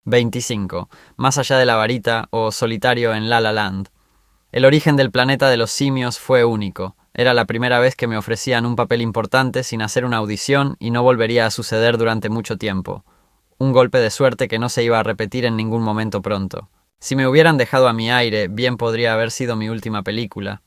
25. Más allá de la varita o Solitario en La La Land. El origen del planeta de los simios fue único. Era la primera vez que me ofrecían un papel importante sin hacer una audición y no volvería a suceder durante mucho tiempo. Un golpe de suerte que no se iba a repetir en ningún momento pronto. Si me hubieran dejado a mi aire, bien podría haber sido mi última película.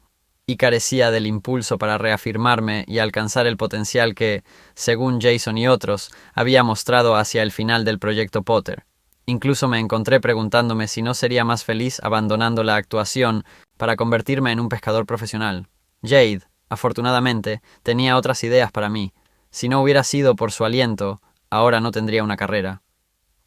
Y carecía del impulso para reafirmarme y alcanzar el potencial que, según Jason y otros, había mostrado hacia el final del proyecto Potter. Incluso me encontré preguntándome si no sería más feliz abandonando la actuación para convertirme en un pescador profesional. Jade, afortunadamente, tenía otras ideas para mí. Si no hubiera sido por su aliento, ahora no tendría una carrera.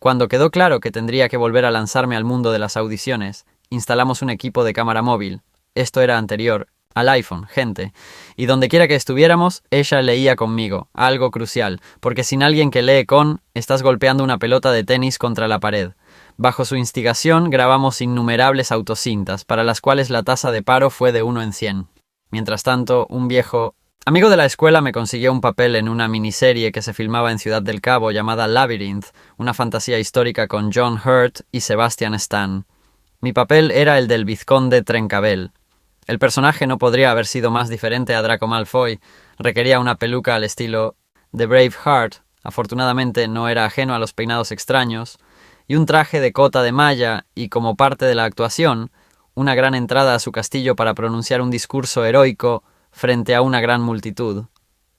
Cuando quedó claro que tendría que volver a lanzarme al mundo de las audiciones, instalamos un equipo de cámara móvil. Esto era anterior al iPhone, gente. Y donde quiera que estuviéramos, ella leía conmigo, algo crucial, porque sin alguien que lee estás golpeando una pelota de tenis contra la pared. Bajo su instigación grabamos innumerables autocintas, para las cuales la tasa de paro fue de 1 en 100. Mientras tanto, un viejo amigo de la escuela me consiguió un papel en una miniserie que se filmaba en Ciudad del Cabo llamada Labyrinth, una fantasía histórica con John Hurt y Sebastian Stan. Mi papel era el del vizconde Trencabel. El personaje no podría haber sido más diferente a Draco Malfoy. Requería una peluca al estilo de Braveheart, afortunadamente no era ajeno a los peinados extraños, y un traje de cota de malla y, como parte de la actuación, una gran entrada a su castillo para pronunciar un discurso heroico frente a una gran multitud.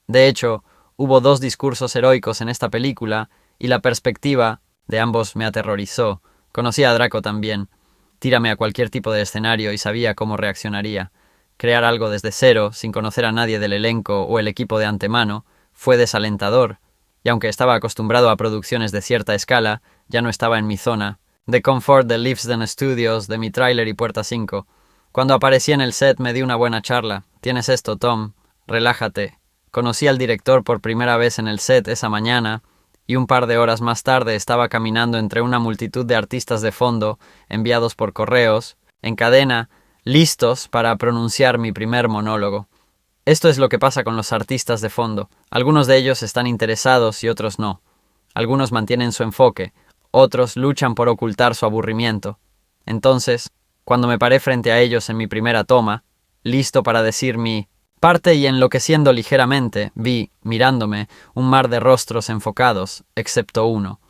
De hecho, hubo 2 discursos heroicos en esta película, y la perspectiva de ambos me aterrorizó. Conocí a Draco también. Tírame a cualquier tipo de escenario y sabía cómo reaccionaría. Crear algo desde cero, sin conocer a nadie del elenco o el equipo de antemano, fue desalentador, y aunque estaba acostumbrado a producciones de cierta escala, ya no estaba en mi zona, de confort de Leavesden Studios, de mi tráiler y Puerta 5. Cuando aparecí en el set me di una buena charla. Tienes esto, Tom. Relájate. Conocí al director por primera vez en el set esa mañana, y un par de horas más tarde estaba caminando entre una multitud de artistas de fondo, enviados por correos, en cadena, listos para pronunciar mi primer monólogo. Esto es lo que pasa con los artistas de fondo. Algunos de ellos están interesados y otros no. Algunos mantienen su enfoque, otros luchan por ocultar su aburrimiento. Entonces, cuando me paré frente a ellos en mi primera toma, listo para decir mi parte y enloqueciendo ligeramente, vi, mirándome, un mar de rostros enfocados, excepto uno.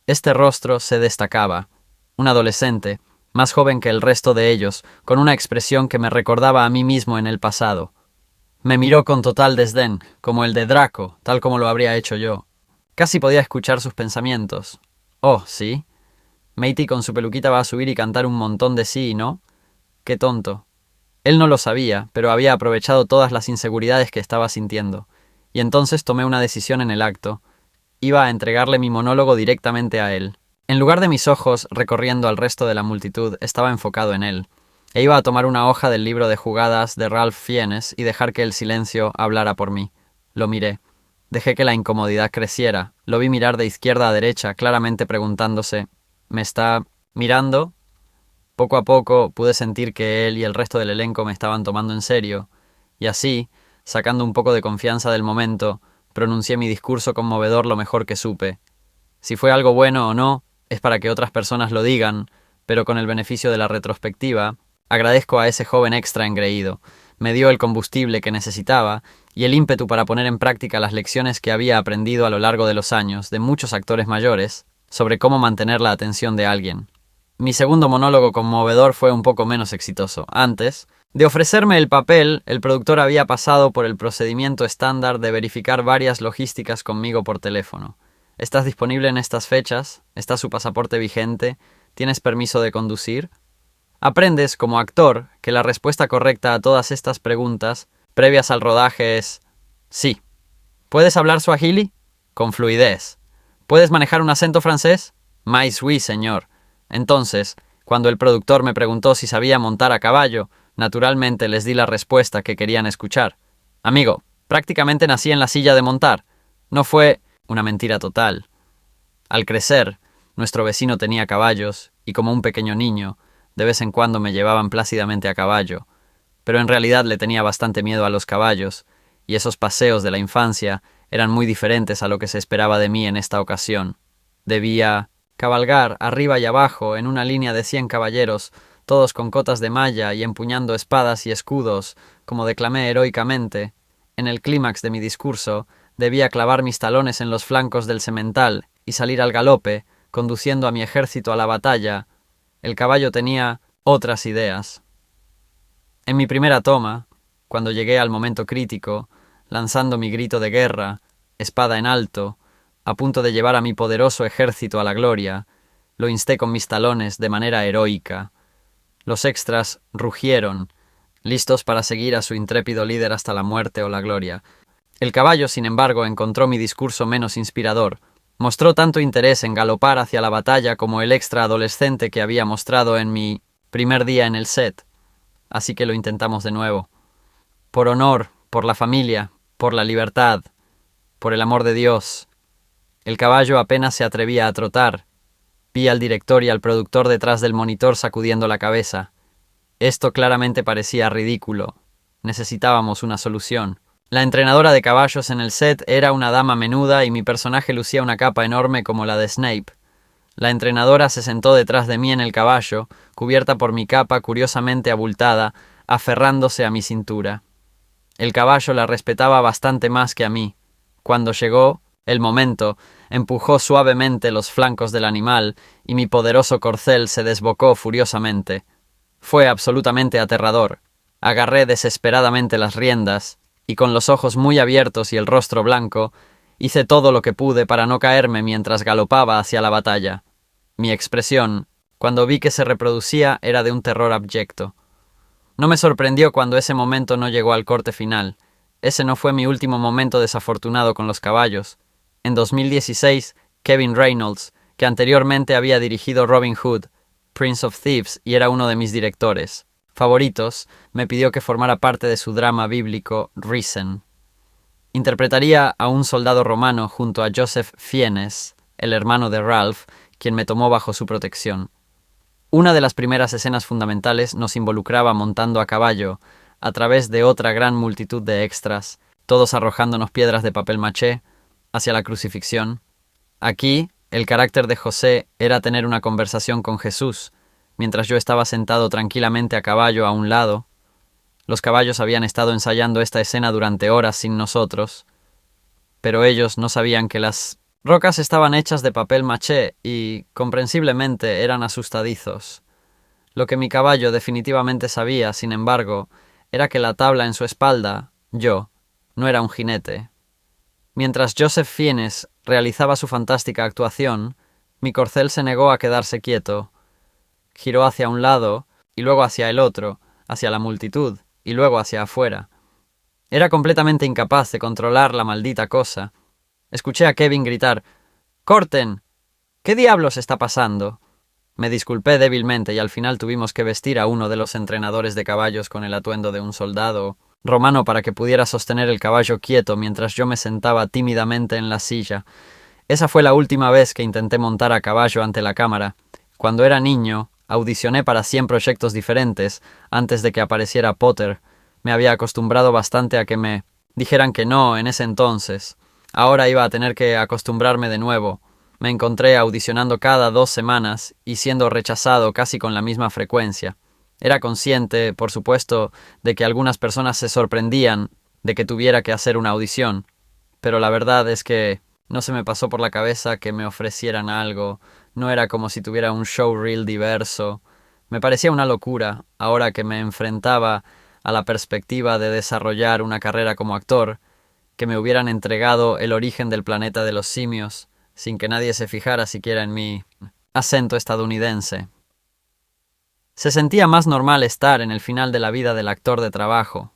Este rostro se destacaba. Un adolescente, más joven que el resto de ellos, con una expresión que me recordaba a mí mismo en el pasado. Me miró con total desdén, como el de Draco, tal como lo habría hecho yo. Casi podía escuchar sus pensamientos. Oh, ¿sí? Matey con su peluquita va a subir y cantar un montón de sí, ¿no? Qué tonto. Él no lo sabía, pero había aprovechado todas las inseguridades que estaba sintiendo. Y entonces tomé una decisión en el acto. Iba a entregarle mi monólogo directamente a él. En lugar de mis ojos recorriendo al resto de la multitud, estaba enfocado en él. E iba a tomar una hoja del libro de jugadas de Ralph Fiennes y dejar que el silencio hablara por mí. Lo miré. Dejé que la incomodidad creciera. Lo vi mirar de izquierda a derecha, claramente preguntándose, ¿me está mirando? Poco a poco pude sentir que él y el resto del elenco me estaban tomando en serio, y así, sacando un poco de confianza del momento, pronuncié mi discurso conmovedor lo mejor que supe. Si fue algo bueno o no, es para que otras personas lo digan, pero con el beneficio de la retrospectiva, agradezco a ese joven extra engreído. Me dio el combustible que necesitaba y el ímpetu para poner en práctica las lecciones que había aprendido a lo largo de los años de muchos actores mayores sobre cómo mantener la atención de alguien. Mi segundo monólogo conmovedor fue un poco menos exitoso. Antes de ofrecerme el papel, el productor había pasado por el procedimiento estándar de verificar varias logísticas conmigo por teléfono. ¿Estás disponible en estas fechas? ¿Está su pasaporte vigente? ¿Tienes permiso de conducir? Aprendes, como actor, que la respuesta correcta a todas estas preguntas, previas al rodaje, es sí. ¿Puedes hablar suajili? Con fluidez. ¿Puedes manejar un acento francés? Mais oui, señor. Entonces, cuando el productor me preguntó si sabía montar a caballo, naturalmente les di la respuesta que querían escuchar. Amigo, prácticamente nací en la silla de montar. No fue una mentira total. Al crecer, nuestro vecino tenía caballos, y como un pequeño niño, de vez en cuando me llevaban plácidamente a caballo, pero en realidad le tenía bastante miedo a los caballos, y esos paseos de la infancia eran muy diferentes a lo que se esperaba de mí en esta ocasión. Debía Cabalgar arriba y abajo en una línea de 100 caballeros, todos con cotas de malla y empuñando espadas y escudos, como declamé heroicamente. En el clímax de mi discurso, debía clavar mis talones en los flancos del semental y salir al galope, conduciendo a mi ejército a la batalla. El caballo tenía otras ideas. En mi primera toma, cuando llegué al momento crítico, lanzando mi grito de guerra, espada en alto, a punto de llevar a mi poderoso ejército a la gloria, lo insté con mis talones de manera heroica. Los extras rugieron, listos para seguir a su intrépido líder hasta la muerte o la gloria. El caballo, sin embargo, encontró mi discurso menos inspirador. Mostró tanto interés en galopar hacia la batalla como el extra adolescente que había mostrado en mi primer día en el set. Así que lo intentamos de nuevo. Por honor, por la familia, por la libertad, por el amor de Dios. El caballo apenas se atrevía a trotar. Vi al director y al productor detrás del monitor sacudiendo la cabeza. Esto claramente parecía ridículo. Necesitábamos una solución. La entrenadora de caballos en el set era una dama menuda y mi personaje lucía una capa enorme como la de Snape. La entrenadora se sentó detrás de mí en el caballo, cubierta por mi capa curiosamente abultada, aferrándose a mi cintura. El caballo la respetaba bastante más que a mí. Cuando llegó el momento, empujó suavemente los flancos del animal y mi poderoso corcel se desbocó furiosamente. Fue absolutamente aterrador. Agarré desesperadamente las riendas y con los ojos muy abiertos y el rostro blanco, hice todo lo que pude para no caerme mientras galopaba hacia la batalla. Mi expresión, cuando vi que se reproducía, era de un terror abyecto. No me sorprendió cuando ese momento no llegó al corte final. Ese no fue mi último momento desafortunado con los caballos. En 2016, Kevin Reynolds, que anteriormente había dirigido Robin Hood, Prince of Thieves y era uno de mis directores favoritos, me pidió que formara parte de su drama bíblico Risen. Interpretaría a un soldado romano junto a Joseph Fiennes, el hermano de Ralph, quien me tomó bajo su protección. Una de las primeras escenas fundamentales nos involucraba montando a caballo, a través de otra gran multitud de extras, todos arrojándonos piedras de papel maché, hacia la crucifixión. Aquí, el carácter de José era tener una conversación con Jesús, mientras yo estaba sentado tranquilamente a caballo a un lado. Los caballos habían estado ensayando esta escena durante horas sin nosotros, pero ellos no sabían que las rocas estaban hechas de papel maché y, comprensiblemente, eran asustadizos. Lo que mi caballo definitivamente sabía, sin embargo, era que la tabla en su espalda, yo, no era un jinete. Mientras Joseph Fiennes realizaba su fantástica actuación, mi corcel se negó a quedarse quieto. Giró hacia un lado, y luego hacia el otro, hacia la multitud, y luego hacia afuera. Era completamente incapaz de controlar la maldita cosa. Escuché a Kevin gritar: «¡Corten! ¿Qué diablos está pasando?». Me disculpé débilmente y al final tuvimos que vestir a uno de los entrenadores de caballos con el atuendo de un soldado romano para que pudiera sostener el caballo quieto mientras yo me sentaba tímidamente en la silla. Esa fue la última vez que intenté montar a caballo ante la cámara. Cuando era niño, audicioné para 100 proyectos diferentes antes de que apareciera Potter. Me había acostumbrado bastante a que me dijeran que no en ese entonces. Ahora iba a tener que acostumbrarme de nuevo. Me encontré audicionando cada 2 semanas y siendo rechazado casi con la misma frecuencia. Era consciente, por supuesto, de que algunas personas se sorprendían de que tuviera que hacer una audición, pero la verdad es que no se me pasó por la cabeza que me ofrecieran algo. No era como si tuviera un showreel diverso. Me parecía una locura, ahora que me enfrentaba a la perspectiva de desarrollar una carrera como actor, que me hubieran entregado El origen del planeta de los simios, sin que nadie se fijara siquiera en mi acento estadounidense. Se sentía más normal estar en el final de la vida del actor de trabajo.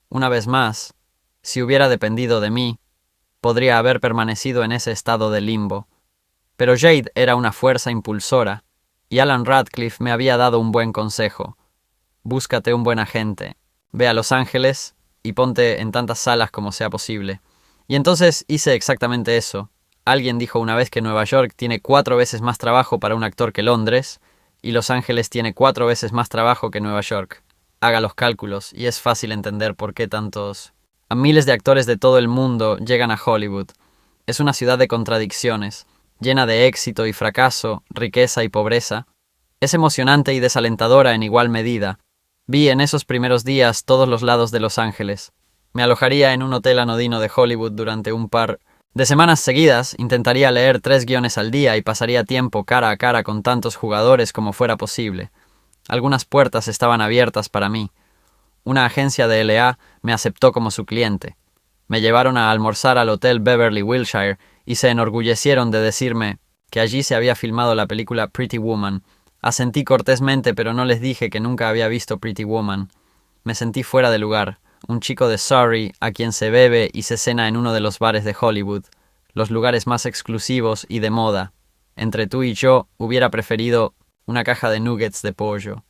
Una vez más, si hubiera dependido de mí, podría haber permanecido en ese estado de limbo. Pero Jade era una fuerza impulsora, y Alan Radcliffe me había dado un buen consejo. Búscate un buen agente, ve a Los Ángeles y ponte en tantas salas como sea posible. Y entonces hice exactamente eso. Alguien dijo una vez que Nueva York tiene 4 veces más trabajo para un actor que Londres, y Los Ángeles tiene 4 veces más trabajo que Nueva York. Haga los cálculos, y es fácil entender por qué tantos a miles de actores de todo el mundo llegan a Hollywood. Es una ciudad de contradicciones. llena de éxito y fracaso, riqueza y pobreza. Es emocionante y desalentadora en igual medida. Vi en esos primeros días todos los lados de Los Ángeles. Me alojaría en un hotel anodino de Hollywood durante un par de semanas seguidas, intentaría leer 3 guiones al día y pasaría tiempo cara a cara con tantos jugadores como fuera posible. Algunas puertas estaban abiertas para mí. Una agencia de LA me aceptó como su cliente. Me llevaron a almorzar al Hotel Beverly Wilshire y se enorgullecieron de decirme que allí se había filmado la película Pretty Woman. Asentí cortésmente, pero no les dije que nunca había visto Pretty Woman. Me sentí fuera de lugar, un chico de Surrey a quien se bebe y se cena en uno de los bares de Hollywood, los lugares más exclusivos y de moda. Entre tú y yo hubiera preferido una caja de nuggets de pollo.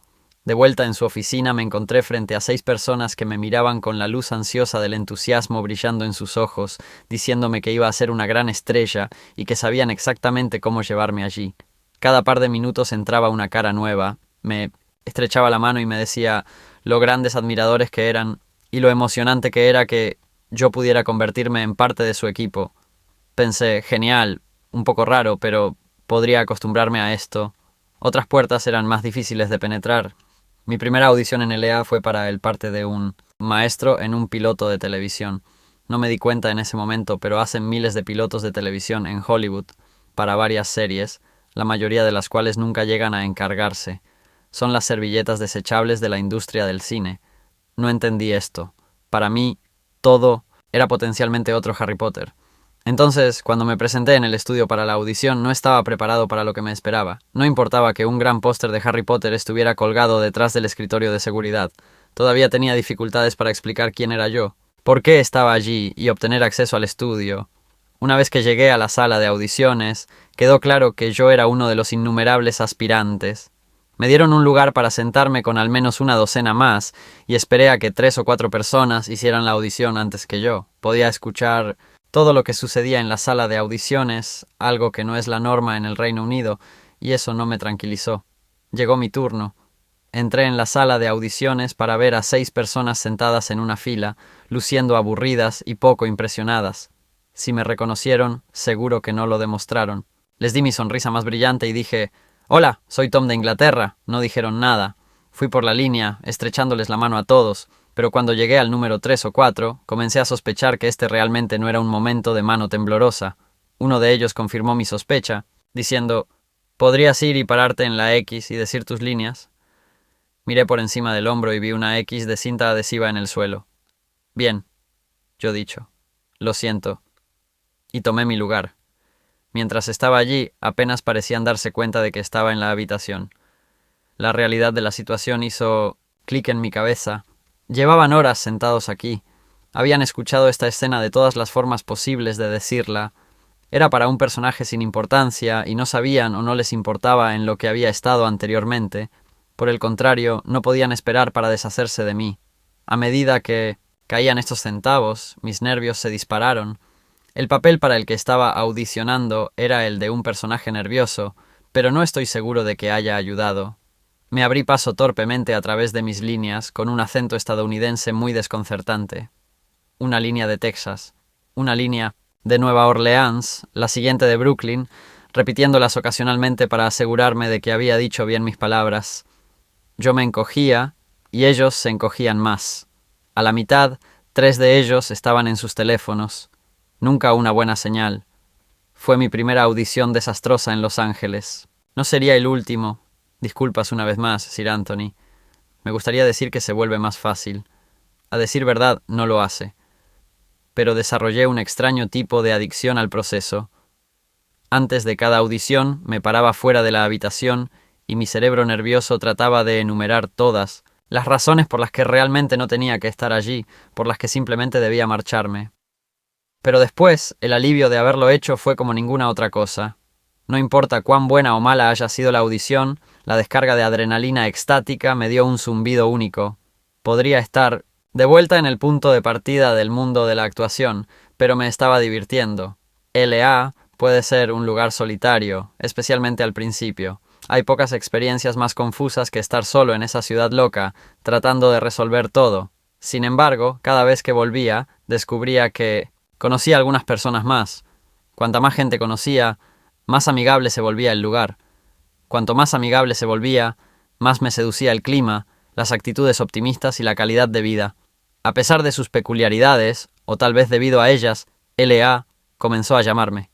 De vuelta en su oficina me encontré frente a 6 personas que me miraban con la luz ansiosa del entusiasmo brillando en sus ojos, diciéndome que iba a ser una gran estrella y que sabían exactamente cómo llevarme allí. Cada par de minutos entraba una cara nueva, me estrechaba la mano y me decía lo grandes admiradores que eran y lo emocionante que era que yo pudiera convertirme en parte de su equipo. Pensé, genial, un poco raro, pero podría acostumbrarme a esto. Otras puertas eran más difíciles de penetrar. Mi primera audición en LA fue para el parte de un maestro en un piloto de televisión. No me di cuenta en ese momento, pero hacen miles de pilotos de televisión en Hollywood para varias series, la mayoría de las cuales nunca llegan a encargarse. Son las servilletas desechables de la industria del cine. No entendí esto. Para mí, todo era potencialmente otro Harry Potter. Entonces, cuando me presenté en el estudio para la audición, no estaba preparado para lo que me esperaba. No importaba que un gran póster de Harry Potter estuviera colgado detrás del escritorio de seguridad. Todavía tenía dificultades para explicar quién era yo, por qué estaba allí y obtener acceso al estudio. Una vez que llegué a la sala de audiciones, quedó claro que yo era uno de los innumerables aspirantes. Me dieron un lugar para sentarme con al menos una docena más, y esperé a que 3 o 4 personas hicieran la audición antes que yo. Podía escuchar todo lo que sucedía en la sala de audiciones, algo que no es la norma en el Reino Unido, y eso no me tranquilizó. Llegó mi turno. Entré en la sala de audiciones para ver a 6 personas sentadas en una fila, luciendo aburridas y poco impresionadas. Si me reconocieron, seguro que no lo demostraron. Les di mi sonrisa más brillante y dije: «Hola, soy Tom de Inglaterra». No dijeron nada. Fui por la línea, estrechándoles la mano a todos, pero cuando llegué al número 3 o 4, comencé a sospechar que este realmente no era un momento de mano temblorosa. Uno de ellos confirmó mi sospecha, diciendo: «¿Podrías ir y pararte en la X y decir tus líneas?». Miré por encima del hombro y vi una X de cinta adhesiva en el suelo. «Bien», yo dicho. «Lo siento». Y tomé mi lugar. Mientras estaba allí, apenas parecían darse cuenta de que estaba en la habitación. La realidad de la situación hizo clic en mi cabeza. Llevaban horas sentados aquí. Habían escuchado esta escena de todas las formas posibles de decirla. Era para un personaje sin importancia y no sabían o no les importaba en lo que había estado anteriormente. Por el contrario, no podían esperar para deshacerse de mí. A medida que caían estos centavos, mis nervios se dispararon. El papel para el que estaba audicionando era el de un personaje nervioso, pero no estoy seguro de que haya ayudado. Me abrí paso torpemente a través de mis líneas, con un acento estadounidense muy desconcertante. Una línea de Texas, una línea de Nueva Orleans, la siguiente de Brooklyn, repitiéndolas ocasionalmente para asegurarme de que había dicho bien mis palabras. Yo me encogía, y ellos se encogían más. A la mitad, 3 de ellos estaban en sus teléfonos. Nunca una buena señal. Fue mi primera audición desastrosa en Los Ángeles. No sería el último. Disculpas una vez más, Sir Anthony. Me gustaría decir que se vuelve más fácil. A decir verdad, no lo hace. Pero desarrollé un extraño tipo de adicción al proceso. Antes de cada audición, me paraba fuera de la habitación y mi cerebro nervioso trataba de enumerar todas las razones por las que realmente no tenía que estar allí, por las que simplemente debía marcharme. Pero después, el alivio de haberlo hecho fue como ninguna otra cosa. No importa cuán buena o mala haya sido la audición, la descarga de adrenalina extática me dio un zumbido único. Podría estar de vuelta en el punto de partida del mundo de la actuación, pero me estaba divirtiendo. LA puede ser un lugar solitario, especialmente al principio. Hay pocas experiencias más confusas que estar solo en esa ciudad loca, tratando de resolver todo. Sin embargo, cada vez que volvía, descubría que conocía a algunas personas más. Cuanta más gente conocía, más amigable se volvía el lugar. Cuanto más amigable se volvía, más me seducía el clima, las actitudes optimistas y la calidad de vida. A pesar de sus peculiaridades, o tal vez debido a ellas, L.A. comenzó a llamarme.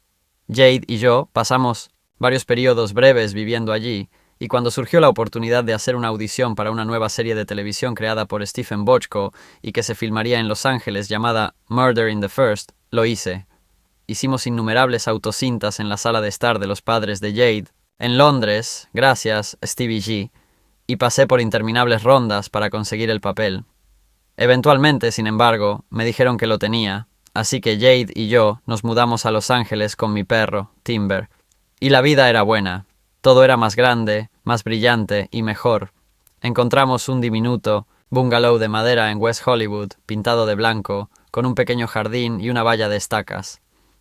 Jade y yo pasamos varios periodos breves viviendo allí, y cuando surgió la oportunidad de hacer una audición para una nueva serie de televisión creada por Stephen Bochco y que se filmaría en Los Ángeles llamada Murder in the First, lo hice. Hicimos innumerables autocintas en la sala de estar de los padres de Jade, en Londres, gracias, Stevie G, y pasé por interminables rondas para conseguir el papel. Eventualmente, sin embargo, me dijeron que lo tenía, así que Jade y yo nos mudamos a Los Ángeles con mi perro, Timber. Y la vida era buena. Todo era más grande, más brillante y mejor. Encontramos un diminuto bungalow de madera en West Hollywood, pintado de blanco, con un pequeño jardín y una valla de estacas.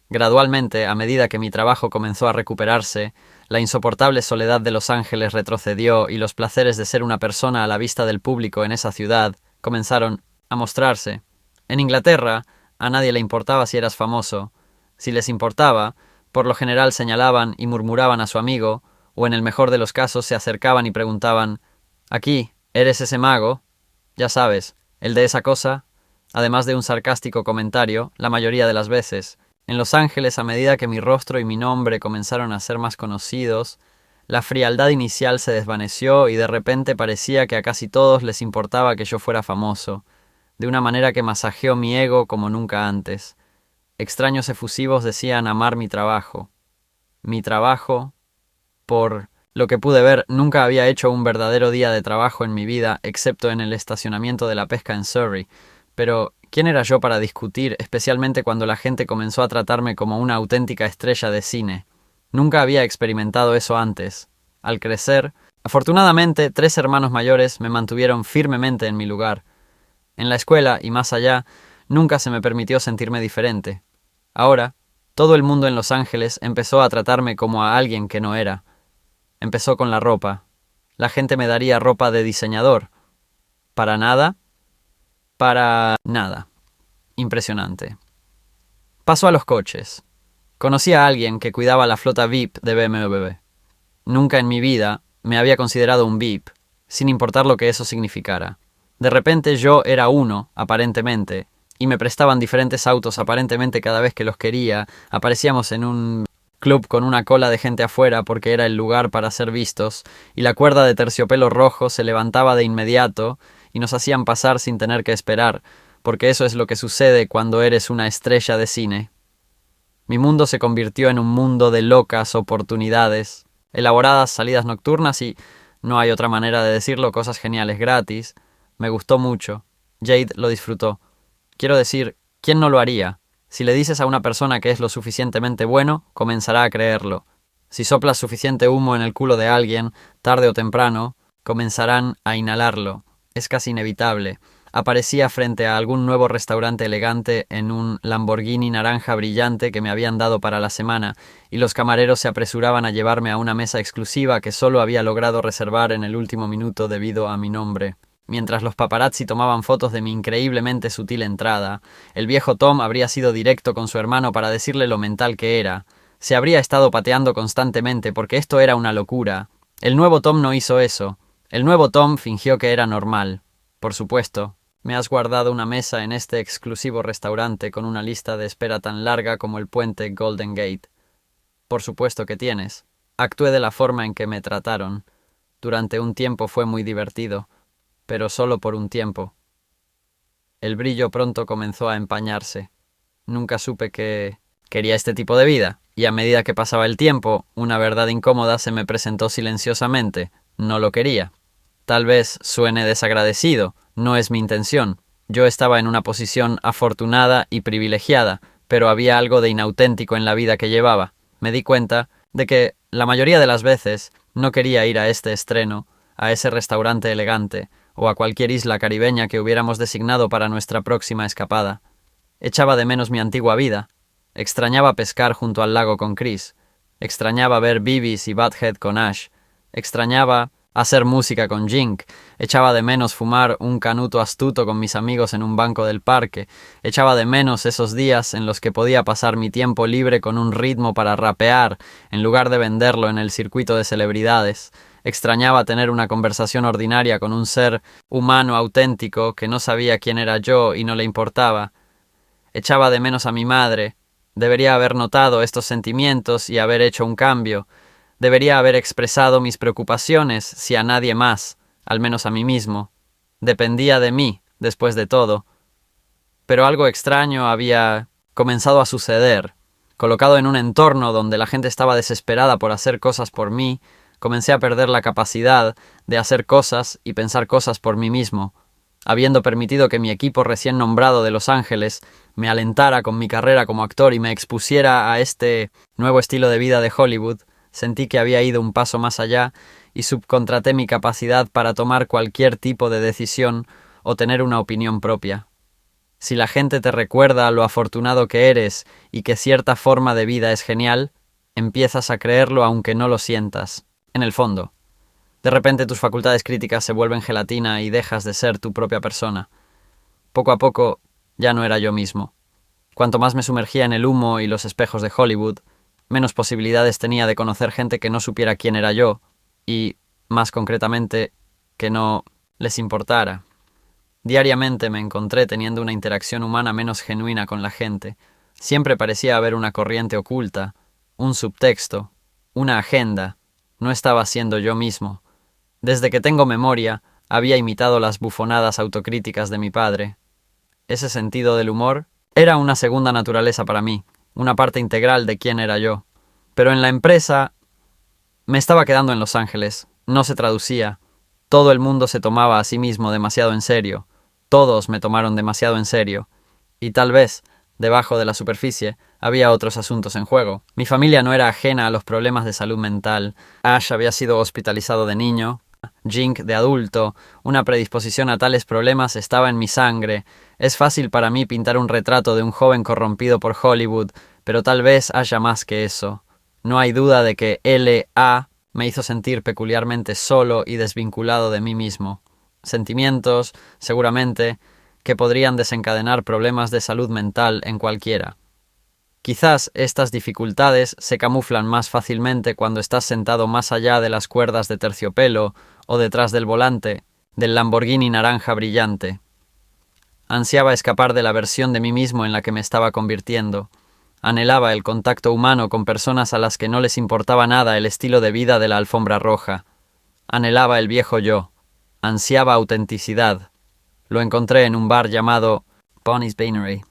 Gradualmente, a medida que mi trabajo comenzó a recuperarse, la insoportable soledad de Los Ángeles retrocedió y los placeres de ser una persona a la vista del público en esa ciudad comenzaron a mostrarse. En Inglaterra, a nadie le importaba si eras famoso. Si les importaba, por lo general señalaban y murmuraban a su amigo, o en el mejor de los casos se acercaban y preguntaban: «Aquí, ¿eres ese mago? Ya sabes, el de esa cosa», además de un sarcástico comentario, la mayoría de las veces. En Los Ángeles, a medida que mi rostro y mi nombre comenzaron a ser más conocidos, la frialdad inicial se desvaneció y de repente parecía que a casi todos les importaba que yo fuera famoso, de una manera que masajeó mi ego como nunca antes. Extraños efusivos decían amar mi trabajo. Mi trabajo, por lo que pude ver, nunca había hecho un verdadero día de trabajo en mi vida, excepto en el estacionamiento de la pesca en Surrey. Pero, ¿quién era yo para discutir, especialmente cuando la gente comenzó a tratarme como una auténtica estrella de cine? Nunca había experimentado eso antes. Al crecer, afortunadamente, 3 hermanos mayores me mantuvieron firmemente en mi lugar. En la escuela, y más allá, nunca se me permitió sentirme diferente. Ahora, todo el mundo en Los Ángeles empezó a tratarme como a alguien que no era. Empezó con la ropa. La gente me daría ropa de diseñador. ¿Para nada? Para nada. Impresionante. Pasó a los coches. Conocí a alguien que cuidaba la flota VIP de BMW. Nunca en mi vida me había considerado un VIP, sin importar lo que eso significara. De repente yo era uno, aparentemente, y me prestaban diferentes autos aparentemente cada vez que los quería. Aparecíamos en un club con una cola de gente afuera porque era el lugar para ser vistos, y la cuerda de terciopelo rojo se levantaba de inmediato y nos hacían pasar sin tener que esperar, porque eso es lo que sucede cuando eres una estrella de cine. Mi mundo se convirtió en un mundo de locas oportunidades, elaboradas salidas nocturnas y, no hay otra manera de decirlo, cosas geniales gratis. Me gustó mucho. Jade lo disfrutó. Quiero decir, ¿quién no lo haría? Si le dices a una persona que es lo suficientemente bueno, comenzará a creerlo. Si soplas suficiente humo en el culo de alguien, tarde o temprano, comenzarán a inhalarlo. Es casi inevitable. Aparecía frente a algún nuevo restaurante elegante en un Lamborghini naranja brillante que me habían dado para la semana, y los camareros se apresuraban a llevarme a una mesa exclusiva que solo había logrado reservar en el último minuto debido a mi nombre. Mientras los paparazzi tomaban fotos de mi increíblemente sutil entrada, el viejo Tom habría sido directo con su hermano para decirle lo mental que era. Se habría estado pateando constantemente porque esto era una locura. El nuevo Tom no hizo eso. El nuevo Tom fingió que era normal. Por supuesto, me has guardado una mesa en este exclusivo restaurante con una lista de espera tan larga como el puente Golden Gate. Por supuesto que tienes. Actué de la forma en que me trataron. Durante un tiempo fue muy divertido, pero solo por un tiempo. El brillo pronto comenzó a empañarse. Nunca supe que quería este tipo de vida, y a medida que pasaba el tiempo, una verdad incómoda se me presentó silenciosamente. No lo quería. Tal vez suene desagradecido, no es mi intención. Yo estaba en una posición afortunada y privilegiada, pero había algo de inauténtico en la vida que llevaba. Me di cuenta de que, la mayoría de las veces, no quería ir a este estreno, a ese restaurante elegante, o a cualquier isla caribeña que hubiéramos designado para nuestra próxima escapada. Echaba de menos mi antigua vida. Extrañaba pescar junto al lago con Chris. Extrañaba ver Beavis y Butthead con Ash. Extrañaba hacer música con Jink, echaba de menos fumar un canuto astuto con mis amigos en un banco del parque, echaba de menos esos días en los que podía pasar mi tiempo libre con un ritmo para rapear, en lugar de venderlo en el circuito de celebridades. Extrañaba tener una conversación ordinaria con un ser humano auténtico que no sabía quién era yo y no le importaba. Echaba de menos a mi madre. Debería haber notado estos sentimientos y haber hecho un cambio. Debería haber expresado mis preocupaciones, si a nadie más, al menos a mí mismo. Dependía de mí, después de todo. Pero algo extraño había comenzado a suceder. Colocado en un entorno donde la gente estaba desesperada por hacer cosas por mí, comencé a perder la capacidad de hacer cosas y pensar cosas por mí mismo. Habiendo permitido que mi equipo recién nombrado de Los Ángeles me alentara con mi carrera como actor y me expusiera a este nuevo estilo de vida de Hollywood, sentí que había ido un paso más allá y subcontraté mi capacidad para tomar cualquier tipo de decisión o tener una opinión propia. Si la gente te recuerda lo afortunado que eres y que cierta forma de vida es genial, empiezas a creerlo aunque no lo sientas, en el fondo. De repente tus facultades críticas se vuelven gelatina y dejas de ser tu propia persona. Poco a poco ya no era yo mismo. Cuanto más me sumergía en el humo y los espejos de Hollywood, menos posibilidades tenía de conocer gente que no supiera quién era yo y, más concretamente, que no les importara. Diariamente me encontré teniendo una interacción humana menos genuina con la gente. Siempre parecía haber una corriente oculta, un subtexto, una agenda. No estaba siendo yo mismo. Desde que tengo memoria, había imitado las bufonadas autocríticas de mi padre. Ese sentido del humor era una segunda naturaleza para mí, una parte integral de quién era yo. Pero en la empresa me estaba quedando en Los Ángeles, no se traducía. Todo el mundo se tomaba a sí mismo demasiado en serio. Todos me tomaron demasiado en serio. Y tal vez, debajo de la superficie, había otros asuntos en juego. Mi familia no era ajena a los problemas de salud mental. Ash había sido hospitalizado de niño. Jink de adulto. Una predisposición a tales problemas estaba en mi sangre. Es fácil para mí pintar un retrato de un joven corrompido por Hollywood, pero tal vez haya más que eso. No hay duda de que L.A. me hizo sentir peculiarmente solo y desvinculado de mí mismo. Sentimientos, seguramente, que podrían desencadenar problemas de salud mental en cualquiera. Quizás estas dificultades se camuflan más fácilmente cuando estás sentado más allá de las cuerdas de terciopelo o detrás del volante del Lamborghini naranja brillante. Ansiaba escapar de la versión de mí mismo en la que me estaba convirtiendo. Anhelaba el contacto humano con personas a las que no les importaba nada el estilo de vida de la alfombra roja. Anhelaba el viejo yo. Ansiaba autenticidad. Lo encontré en un bar llamado Bonnie's Beanery.